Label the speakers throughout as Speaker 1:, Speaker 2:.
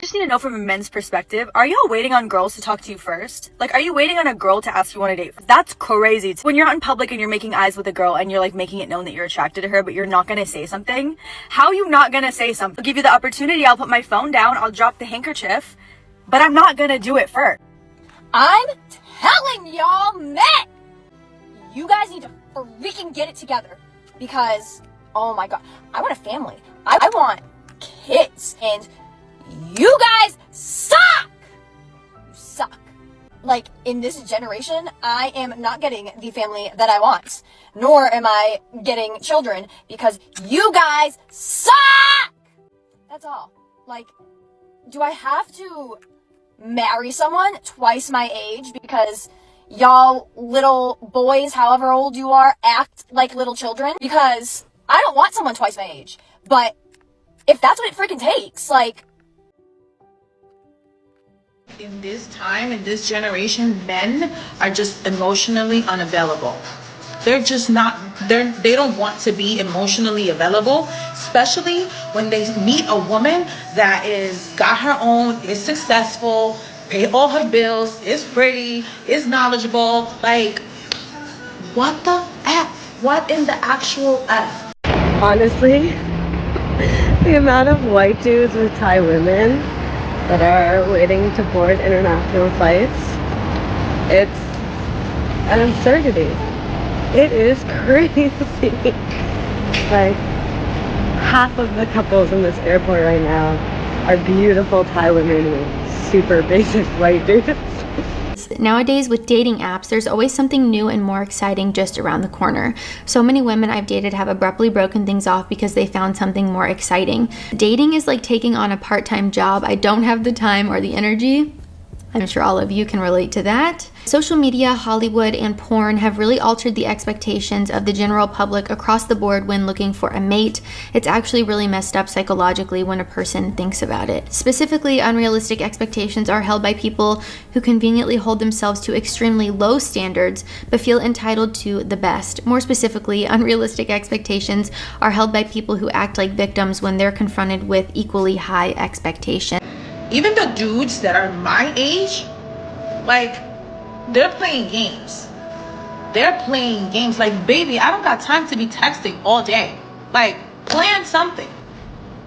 Speaker 1: Just need to know from a men's perspective, are y'all waiting on girls to talk to you first? Like, are you waiting on a girl to ask you on a date? That's crazy. When you're out in public and you're making eyes with a girl and you're like making it known that you're attracted to her, but you're not gonna say something. How are you not gonna say something? I'll give you the opportunity. I'll put my phone down. I'll drop the handkerchief, but I'm not gonna do it first.
Speaker 2: I'm telling y'all, men, you guys need to freaking get it together because, oh my God, I want a family. I want kids, and you guys suck! You suck. Like, in this generation, I am not getting the family that I want. Nor am I getting children because you guys suck! That's all. Like, do I have to marry someone twice my age because y'all little boys, however old you are, act like little children? Because I don't want someone twice my age. But if that's what it freaking takes, like,
Speaker 3: in this time, in this generation, men are just emotionally unavailable. They're just not, they don't want to be emotionally available, especially when they meet a woman that got her own, is successful, pay all her bills, is pretty, is knowledgeable. Like, what the F? What in the actual F?
Speaker 4: Honestly, the amount of white dudes with Thai women that are waiting to board international flights, it's an absurdity. It is crazy. Like, half of the couples in this airport right now are beautiful Thai women with super basic white dudes.
Speaker 5: Nowadays, with dating apps, there's always something new and more exciting just around the corner. So many women I've dated have abruptly broken things off because they found something more exciting. Dating is like taking on a part-time job. I don't have the time or the energy. I'm sure all of you can relate to that. Social media, Hollywood, and porn have really altered the expectations of the general public across the board when looking for a mate. It's actually really messed up psychologically when a person thinks about it. Specifically, unrealistic expectations are held by people who conveniently hold themselves to extremely low standards but feel entitled to the best. More specifically, unrealistic expectations are held by people who act like victims when they're confronted with equally high expectations.
Speaker 3: Even the dudes that are my age, like, they're playing games. They're playing games. Like, baby, I don't got time to be texting all day. Like, plan something.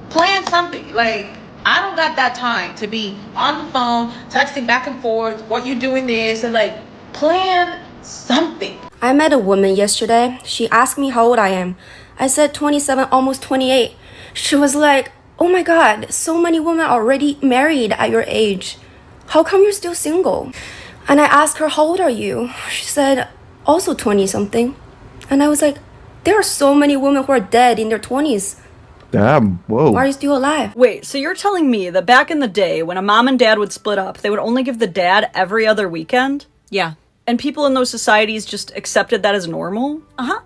Speaker 3: Plan something. Like, I don't got that time to be on the phone, texting back and forth, what you doing this, and like, plan something.
Speaker 6: I met a woman yesterday. She asked me how old I am. I said 27, almost 28. She was like, oh my God, so many women are already married at your age. How come you're still single? And I asked her, how old are you? She said, also 20 something. And I was like, there are so many women who are dead in their 20s.
Speaker 7: Damn, whoa.
Speaker 6: Why are you still alive?
Speaker 1: Wait, so you're telling me that back in the day when a mom and dad would split up, they would only give the dad every other weekend?
Speaker 8: Yeah.
Speaker 1: And people in those societies just accepted that as normal?
Speaker 8: Uh-huh.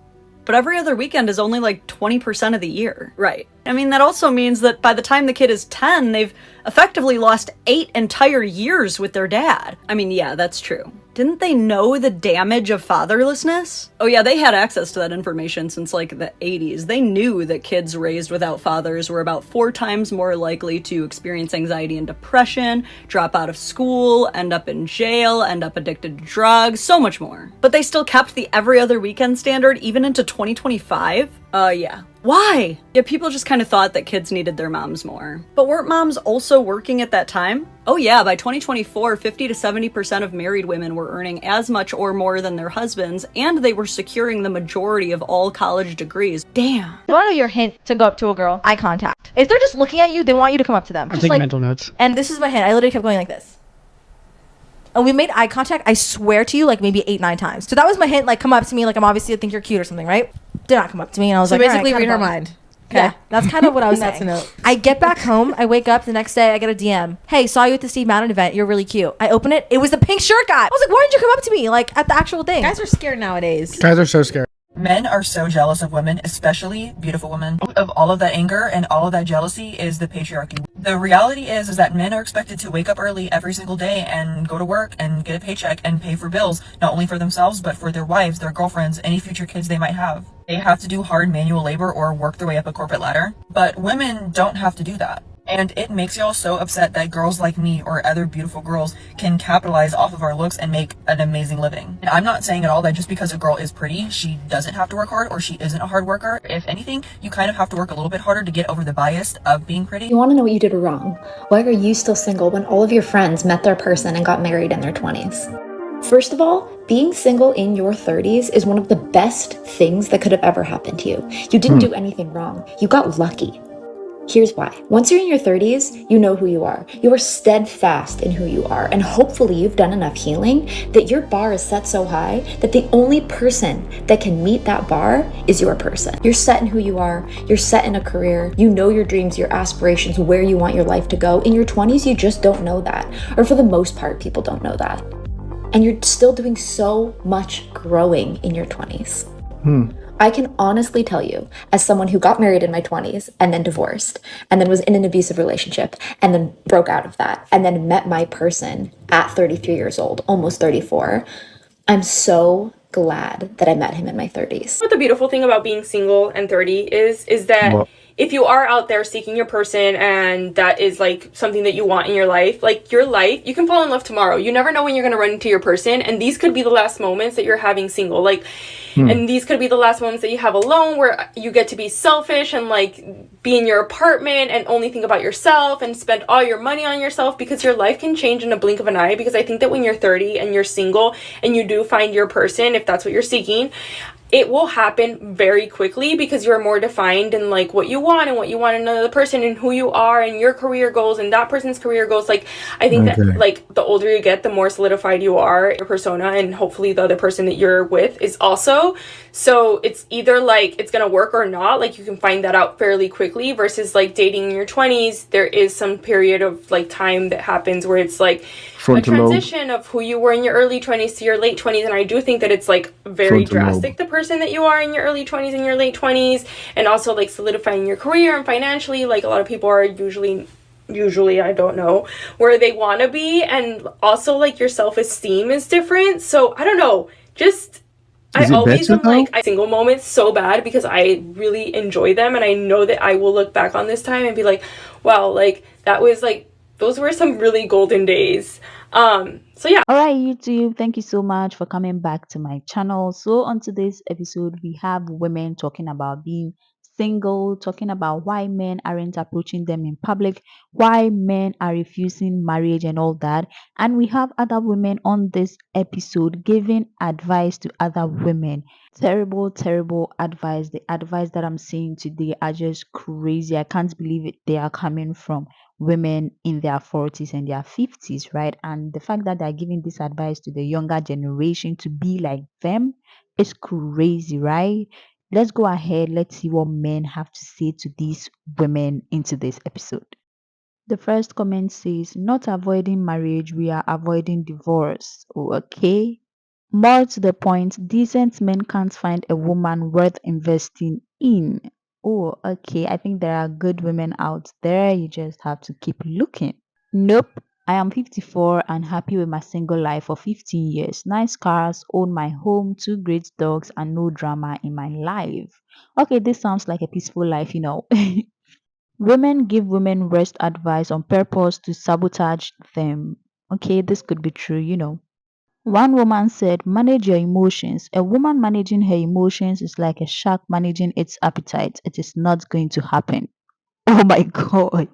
Speaker 1: But every other weekend is only like 20% of the year.
Speaker 8: Right.
Speaker 1: I mean, that also means that by the time the kid is 10, they've effectively lost 8 entire years with their dad. I mean, yeah, that's true. Didn't they know the damage of fatherlessness? Oh yeah, they had access to that information since like the 80s. They knew that kids raised without fathers were about 4 times more likely to experience anxiety and depression, drop out of school, end up in jail, end up addicted to drugs, so much more. But they still kept the every other weekend standard even into 2025? Yeah. Why? Yeah, people just kind of thought that kids needed their moms more. But weren't moms also working at that time? Oh yeah, by 2024, 50 to 70% of married women were earning as much or more than their husbands, and they were securing the majority of all college degrees. Damn.
Speaker 2: you want to know your hint to go up to a girl? Eye contact. If they're just looking at you, they want you to come up to them.
Speaker 9: I'm taking mental notes.
Speaker 2: And this is my hint. I literally kept going like this. And we made eye contact, I swear to you, like maybe 8-9 times. So that was my hint, like come up to me, like I'm obviously think you're cute or something, right? Did not come up to me, and I was like,
Speaker 8: basically
Speaker 2: all right,
Speaker 8: read her
Speaker 2: kinda
Speaker 8: mind.
Speaker 2: Okay. Yeah, that's kind of what I was
Speaker 8: That's
Speaker 2: saying.
Speaker 8: a note.
Speaker 2: I get back home, I wake up the next day, I get a DM. Hey, saw you at the Steve Madden event. You're really cute. I open it. It was the pink shirt guy. I was like, why didn't you come up to me like at the actual thing?
Speaker 8: Guys are scared nowadays.
Speaker 9: Guys are so scared.
Speaker 10: Men are so jealous of women, especially beautiful women. Of all of that anger and all of that jealousy is the patriarchy. The reality is that men are expected to wake up early every single day and go to work and get a paycheck and pay for bills, not only for themselves, but for their wives, their girlfriends, any future kids they might have. They have to do hard manual labor or work their way up a corporate ladder. But women don't have to do that. And it makes y'all so upset that girls like me or other beautiful girls can capitalize off of our looks and make an amazing living. And I'm not saying at all that just because a girl is pretty, she doesn't have to work hard or she isn't a hard worker. If anything, you kind of have to work a little bit harder to get over the bias of being pretty.
Speaker 7: You want to know what you did wrong? Why are you still single when all of your friends met their person and got married in their 20s? First of all, being single in your 30s is one of the best things that could have ever happened to you. You didn't do anything wrong. You got lucky. Here's why. Once you're in your 30s, you know who you are. You are steadfast in who you are. And hopefully you've done enough healing that your bar is set so high that the only person that can meet that bar is your person. You're set in who you are. You're set in a career. You know your dreams, your aspirations, where you want your life to go. In your 20s, you just don't know that. Or for the most part, people don't know that. And you're still doing so much growing in your 20s. I can honestly tell you, as someone who got married in my 20s and then divorced and then was in an abusive relationship and then broke out of that and then met my person at 33 years old, almost 34, I'm so glad that I met him in my 30s.
Speaker 8: What the beautiful thing about being single and 30 is that if you are out there seeking your person and that is like something that you want in your life, like your life, you can fall in love tomorrow. You never know when you're going to run into your person, and these could be the last moments that you're having single. Like, and these could be the last moments that you have alone, where you get to be selfish and like be in your apartment and only think about yourself and spend all your money on yourself, because your life can change in a blink of an eye. Because I think that when you're 30 and you're single and you do find your person, if that's what you're seeking, it will happen very quickly, because you're more defined in like what you want and what you want in another person and who you are and your career goals and that person's career goals. Like, I think that like the older you get, the more solidified you are, your persona, and hopefully the other person that you're with is also. So it's either like it's gonna work or not. Like, you can find that out fairly quickly, versus like dating in your 20s. There is some period of like time that happens where it's like a transition of who you were in your early 20s to your late 20s. And I do think that it's like very drastic, the person that you are in your early 20s and your late 20s, and also like solidifying your career and financially. Like, a lot of people are usually I don't know where they want to be, and also like your self-esteem is different. So I don't know, just I always am like single moments so bad, because I really enjoy them, and I know that I will look back on this time and be like, wow, like that was like, those were some really golden days. So yeah.
Speaker 9: All right, YouTube, thank you so much for coming back to my channel. So on today's episode, we have women talking about being single, talking about why men aren't approaching them in public, why men are refusing marriage and all that. And we have other women on this episode giving advice to other women. Terrible, terrible advice. The advice that I'm seeing today are just crazy. I can't believe it. They are coming from women in their 40s and their 50s, right? And the fact that they're giving this advice to the younger generation to be like them is crazy, right? Let's go ahead. Let's see what men have to say to these women into this episode. The first comment says, not avoiding marriage, we are avoiding divorce. Oh, okay. More to the point, decent men can't find a woman worth investing in. Oh, okay. I think there are good women out there. You just have to keep looking. Nope. I am 54 and happy with my single life for 15 years. Nice cars, own my home, two great dogs, and no drama in my life. Okay, this sounds like a peaceful life. Women give women worst advice on purpose to sabotage them. Okay, this could be true. One woman said, manage your emotions. A woman managing her emotions is like a shark managing its appetite. It is not going to happen. Oh my God.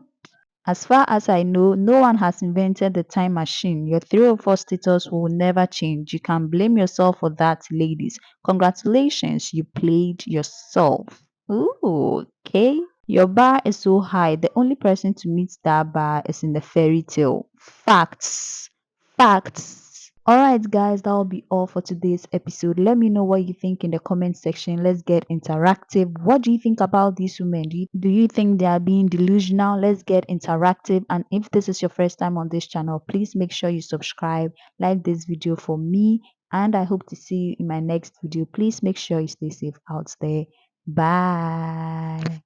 Speaker 9: As far as I know, no one has invented the time machine. Your 304 status will never change. You can blame yourself for that, ladies. Congratulations, you played yourself. Ooh, okay. Your bar is so high, the only person to meet that bar is in the fairy tale. Facts. Facts. Alright, guys, that will be all for today's episode. Let me know what you think in the comment section. Let's get interactive. What do you think about these women? Do you think they are being delusional? Let's get interactive. And if this is your first time on this channel, please make sure you subscribe, like this video for me, and I hope to see you in my next video. Please make sure you stay safe out there. Bye.